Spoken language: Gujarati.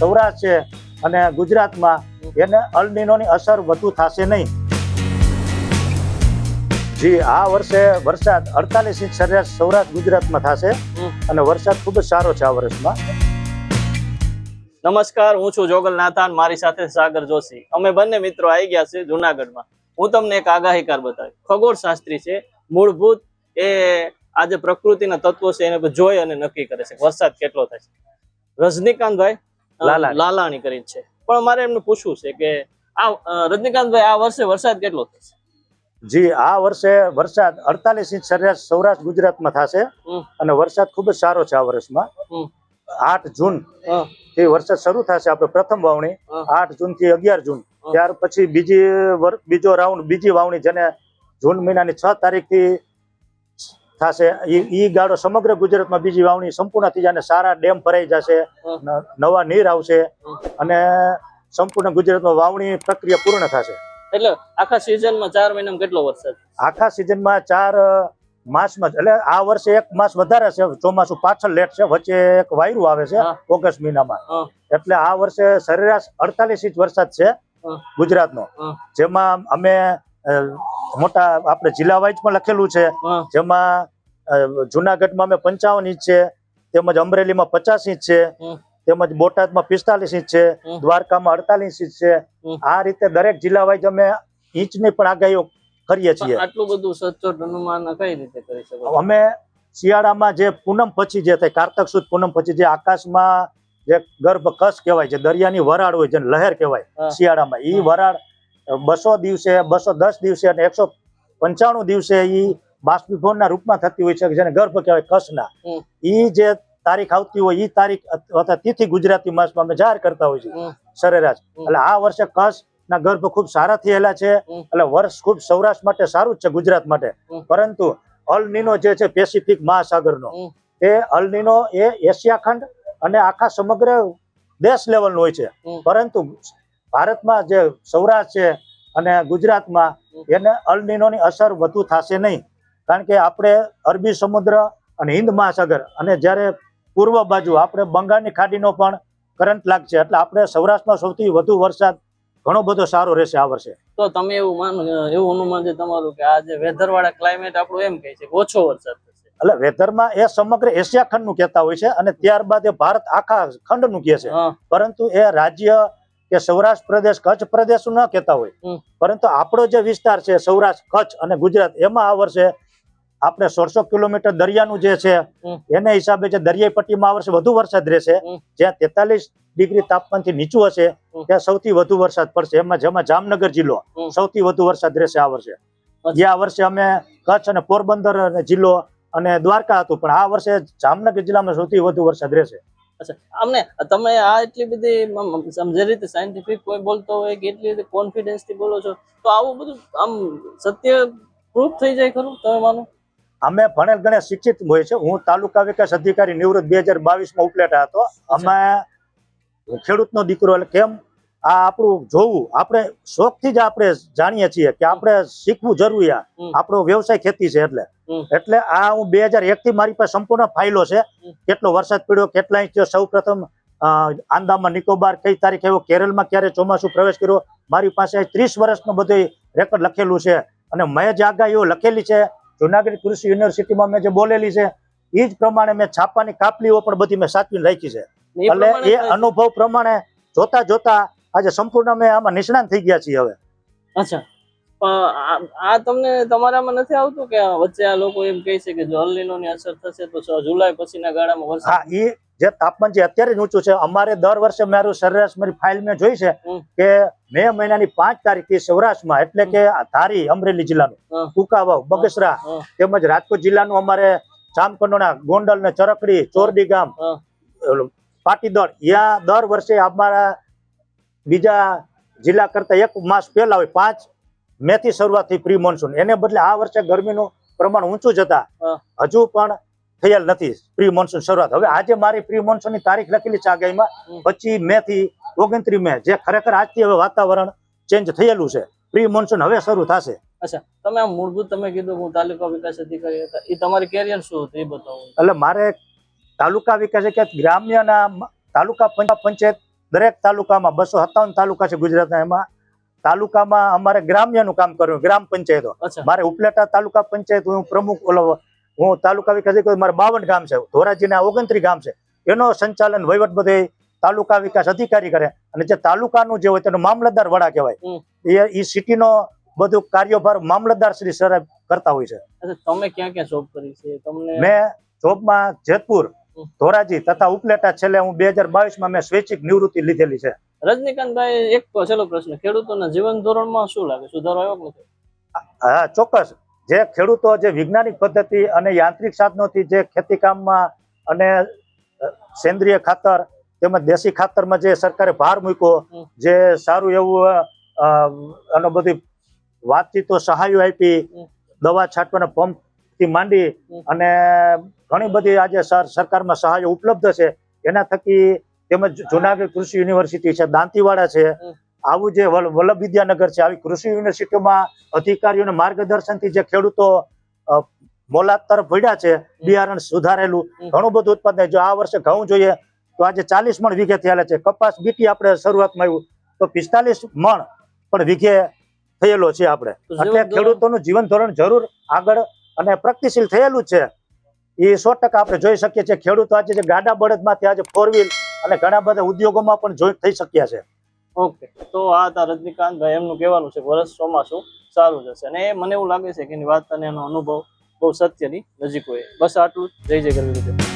સૌરાષ્ટ્ર છે અને ગુજરાતમાં એને અલ નીનોની અસર વધુ થશે નહીં. જી, આ વર્ષે વરસાદ 48 ઇંચ સરેરાશ સૌરાષ્ટ્ર ગુજરાતમાં થશે અને વરસાદ ખૂબ જ સારો છે આ વર્ષમાં. નમસ્કાર, હું છું જોગલ નાથાન, મારી સાથે સાગર જોશી. અમે બંને મિત્રો આવી ગયા છે જુનાગઢમાં. હું તમને એક આગાહીકાર બતાવી. ખગોળ શાસ્ત્રી છે, મૂળભૂત એ આજે પ્રકૃતિના તત્વો છે એને જોઈ અને નક્કી કરે છે વરસાદ કેટલો થશે. રજનીકાંતભાઈ લાલાણી કરી છે, પણ મારે એમને પૂછવું છે કે આ રજનીકાંતભાઈ આ વર્ષે વરસાદ કેટલો થશે? જી, આ વર્ષે વરસાદ 48 ઇંચ સરેરાશ સૌરાષ્ટ્ર ગુજરાતમાં થશે અને વરસાદ ખૂબ જ સારો છે આ વર્ષમાં. 8 જૂન થી વરસાદ શરૂ થશે. આપણે પ્રથમ વાવણી 8 જૂન થી 11 જૂન, ત્યાર પછી બીજો રાઉન્ડ બીજી વાવણી જેને જૂન મહિનાની 6 તારીખથી થશે. ઈ ગાળો સમગ્ર ગુજરાતમાં બીજી વાવણી સંપૂર્ણ થઈ જશે. સારા ડેમ ભરાઈ જશે, નવા નીર આવશે અને સંપૂર્ણ ગુજરાતમાં વાવણી પ્રક્રિયા પૂર્ણ થશે. એટલે આખા સિઝનમાં 4 મહિનામાં કેટલો વરસાદ? આખા સિઝનમાં 4 માસમાં, એટલે આ વર્ષે 1 માસ વધારે છે. ચોમાસું પાછળ લેટ છે, વચ્ચે એક વાયરુ આવે છે ઓગસ્ટ મહિનામાં. એટલે આ વર્ષે સરેરાશ 48 ઇંચ વરસાદ છે ગુજરાતનો, જેમાં અમે મોટા આપણે જિલ્લા વાઇઝ પણ લખેલું છે. જેમાં જુનાગઢમાં અમે 55 ઇંચ છે, તેમજ અમરેલીમાં 50 ઇંચ છે, તેમજ બોટાદમાં 45 ઇંચ છે, દ્વારકામાં 48 ઇંચ છે. આ રીતે દરેક જિલ્લા વાઇઝ અમે ઇંચની પણ આગાહીઓ કરીએ છીએ. આટલું બધું સચોટ અનુમાન કઈ રીતે કરી શકો? અમે શિયાળામાં જે પૂનમ પછી જે થાય, કારતક સુદ પૂનમ પછી જે આકાશમાં જે ગર્ભ કચ્છ કહેવાય છે, દરિયાની વરાળ હોય જેને લહેર કહેવાય શિયાળામાં, ઈ વરાળ 200 દિવસે 210 દિવસે અને 195 દિવસે ઈ બાષ્પીભવનના રૂપમાં થતી હોય છે, જેને ગર્ભ કહેવાય કચ્છના. ઈ જે તારીખ આવતી હોય ઈ તારીખ અથવા તિથિ ગુજરાતી માસમાં અમે જાહેર કરતા હોય છે સરેરાશ. એટલે આ વર્ષે કચ્છના ગર્ભ ખૂબ સારા થયેલા છે. એટલે વર્ષ ખૂબ સૌરાષ્ટ્ર માટે સારું જ છે, ગુજરાત માટે. પરંતુ અલ નીનો જે છે પેસિફિક મહાસાગરનો, એ અલ નીનો એ એશિયા ખંડ અને આખા સમગ્ર દેશ લેવલનો હોય છે. પરંતુ ભારતમાં જે સૌરાષ્ટ્ર છે અને ગુજરાતમાં એને અલ નીનોની અસર વધુ થશે નહીં, કારણ કે આપણે અરબી સમુદ્ર અને હિન્દ મહાસાગર અને જ્યારે પૂર્વ બાજુ આપણે બંગાળની ખાડીનો પણ કરંટ લાગશે. એટલે આપણે સૌરાષ્ટ્રમાં સૌથી વધુ વરસાદ ઘણો બધો સારો રહેશે આ વર્ષે. તો તમે એવું અનુમાન છે તમારું કે આ જે વેધર વાળા ક્લાઇમેટ આપણું એમ કહે છે કે ઓછો વરસાદ થશે? એટલે વેધરમાં એ સમગ્ર એશિયા ખંડનું કહેતા હોય છે અને ત્યારબાદ એ ભારત આખા ખંડનું કહે છે. પરંતુ એ રાજ્ય કે સૌરાષ્ટ્ર પ્રદેશ કચ્છ પ્રદેશ ન કહેતા હોય. પરંતુ આપણો જે વિસ્તાર છે સૌરાષ્ટ્ર કચ્છ અને ગુજરાત, એમાં આ વર્ષે આપણે 1600 કિલોમીટર દરિયાનું જે છે એને હિસાબે જે દરિયાઈ પટ્ટીમાં આ વર્ષે વધુ વરસાદ રહેશે. જ્યાં 43 ડિગ્રી તાપમાનથી નીચું હશે ત્યાં સૌથી વધુ વરસાદ પડશે. જેમાં જામનગર જિલ્લો સૌથી વધુ વરસાદ રહેશે આ વર્ષે. જે આ વર્ષે અમે કચ્છ અને પોરબંદર જિલ્લો અને દ્વારકા હતું, પણ આ વર્ષે જામનગર જિલ્લામાં સૌથી વધુ વરસાદ રહેશે. અચ્છા, અમને તમે આ એટલી બધી જે રીતે સાયન્ટિફિક કોઈ બોલતો હોય કે એટલી રીતે કોન્ફિડન્સ થી બોલો છો, તો આવું બધું આમ સત્ય પ્રૂફ થઈ જાય ખરું તમે માનો? અમે ભણેલ ગણે શિક્ષિત હોય છે. હું તાલુકા વિકાસ અધિકારી નિવૃત્ત 2022 માં ઉપલેટા હતો. અમે ખેડૂતનો દીકરો, એટલે કેમ આ આપણું જોવું, આપણે શોખથી જ આપણે જાણીએ છીએ કે આપણે શીખવું જરૂરી. આપણો વ્યવસાય ખેતી છે. એટલે આ હું 2001 થી મારી પાસે સંપૂર્ણ ફાઇલો છે. કેટલો વરસાદ પડ્યો, કેટલા ઇંચ, સૌ પ્રથમ આંદામાન નિકોબાર કઈ તારીખ આવ્યો, કેરળમાં ક્યારે ચોમાસું પ્રવેશ કર્યો, મારી પાસે 30 વર્ષનો બધું રેકોર્ડ લખેલું છે. અને મેં જે આગાહીઓ લખેલી છે જુનાગઢ કૃષિ યુનિવર્સિટીમાં મેં જે બોલેલી છે એ જ પ્રમાણે મેં છાપાની કાપલીઓ પણ બધી મેં સાચવીને રાખી છે. એટલે એ અનુભવ પ્રમાણે જોતા જોતા આજે સંપૂર્ણ અમે આમાં નિષ્ણાત થઈ ગયા છીએ હવે. અચ્છા, આ તમને તમારામાં નથી આવતું કે વચ્ચે આ લોકો એમ કહે છે કે જો અલ નીનોની અસર થશે તો જુલાઈ પછીના ગાળામાં વરસાદ? હા, એ જે તાપમાન છે અત્યારે જ ઊંચું છે. અમારે દર વર્ષે મારું સરેરાશ મારી ફાઇલ મેં જોઈ છે કે મે મહિનાની 5 તારીખથી સૌરાષ્ટ્રમાં, એટલે કે ધારી અમરેલી જિલ્લાનું, કુકાવાવ, બગસરા, તેમજ રાજકોટ જિલ્લાનું અમારે જામકંડોળા, ગોંડલ ને ચરકડી, ચોરડી ગામ, પાટીદળ, ત્યાં દર વર્ષે અમારા બીજા જિલ્લા કરતા 1 માસ પહેલા હોય. 5 મે થી શરૂઆત થઈ પ્રી મોન્સૂન. એને બદલે આ વર્ષે ગરમીનું પ્રમાણ ઊંચું જતા હજુ પણ થયેલ નથી પ્રી મોન્સૂન શરૂઆત. હવે આજે મારી પ્રી મોન્સૂનની તારીખ લખેલી છે આગાહીમાં 25 મે થી 29 મે, જે ખરેખર આજથી હવે વાતાવરણ ચેન્જ થયેલું છે. પ્રી મોન્સૂન હવે શરૂ થશે. અચ્છા, તમે આ મૂળભૂત તમે કીધું હું તાલુકા વિકાસ અધિકારી હતા, એ તમારી કેરિયર શું હતું એ બતાવો. એટલે મારે તાલુકા વિકાસ ગ્રામ્યના તાલુકા પંચાયત દરેક તાલુકામાં 257 તાલુકા છે ગુજરાતના, એમાં તાલુકામાં અમારે ગ્રામ્યનું કામ કર્યું, ગ્રામ પંચાયતો. અચ્છા મારે ઉપલેટા તાલુકા પંચાયત હું પ્રમુખ, હું તાલુકા વિકાસ અધિકારી, મારે 52 ગામ છે, ધોરાજીના 29 ગામ છે, એનો સંચાલન વહીવટ બધે તાલુકા વિકાસ અધિકારી કરે. અને જે તાલુકાનું જે હોય તેનો મામલતદાર વડા કહેવાય, એ સિટીનો બધું કાર્યભાર મામલતદાર શ્રી સર કરતા હોય છે. અચ્છા તમે ક્યાં ક્યાં જોબ કરી છે? તમને મેં જોબમાં જેતપુર, ધોરાજી તથા ઉપલેટા, છેલ્લે હું 2022માં મેં સ્વૈચ્છિક નિવૃત્તિ લીધેલી છે. રજનીકાંતભાઈ, એક છેલ્લો પ્રશ્ન, ખેડૂતોના જીવન ધોરણમાં શું લાગે, સુધારો આવ્યો કે નથી? હા ચોક્કસ. જે ખેડૂતો જે વૈજ્ઞાનિક પદ્ધતિ અને યાંત્રિક સાધનોથી જે ખેતી કામમાં અને સેન્દ્રિય ખાતર તેમજ દેશી ખાતરમાં જે સરકારે ભાર મૂક્યો, જે સારું એવું અને બધી વાતચીતો સહાયો આપી, દવા છાંટવાના પંપ થી માંડી અને ઘણી બધી આજે સરકારમાં સહાયો ઉપલબ્ધ છે. એના થકી તેમજ જુનાગઢ કૃષિ યુનિવર્સિટી છે, દાંતીવાડા છે, આવું જે વલ્લભ વિદ્યાનગર છે, આવી કૃષિ યુનિવર્સિટીઓમાં અધિકારીઓના માર્ગદર્શનથી જે ખેડૂતો મોલાત તરફ વળ્યા છે, બિયારણ સુધારેલું ઘણું બધું ઉત્પાદન. જો આ વર્ષે ઘઉં જોઈએ તો આજે 40 મણ વીઘે થયેલા છે. કપાસ બીટી આપણે શરૂઆતમાં આવ્યું તો 45 મણ પણ વીઘે થયેલો છે આપણે. એટલે ખેડૂતોનું જીવન ધોરણ જરૂર આગળ અને પ્રગતિશીલ થયેલું છે, એ 100% આપણે જોઈ શકીએ છીએ. ખેડૂતો આજે જે ગાડા બળદમાંથી આજે 4 વ્હીલ અને ઘણા બધા ઉદ્યોગોમાં પણ જોઈ થઈ શક્યા છે. ઓકે, તો આ હતા રજનીકાંતભાઈ, એમનું કહેવાનું છે વર્ષ ચોમાસું સારું જશે, અને મને એવું લાગે છે કે એની વાત અને એનો અનુભવ બહુ સત્યની નજીક હોય. બસ આટલું. જય જય ગરવી.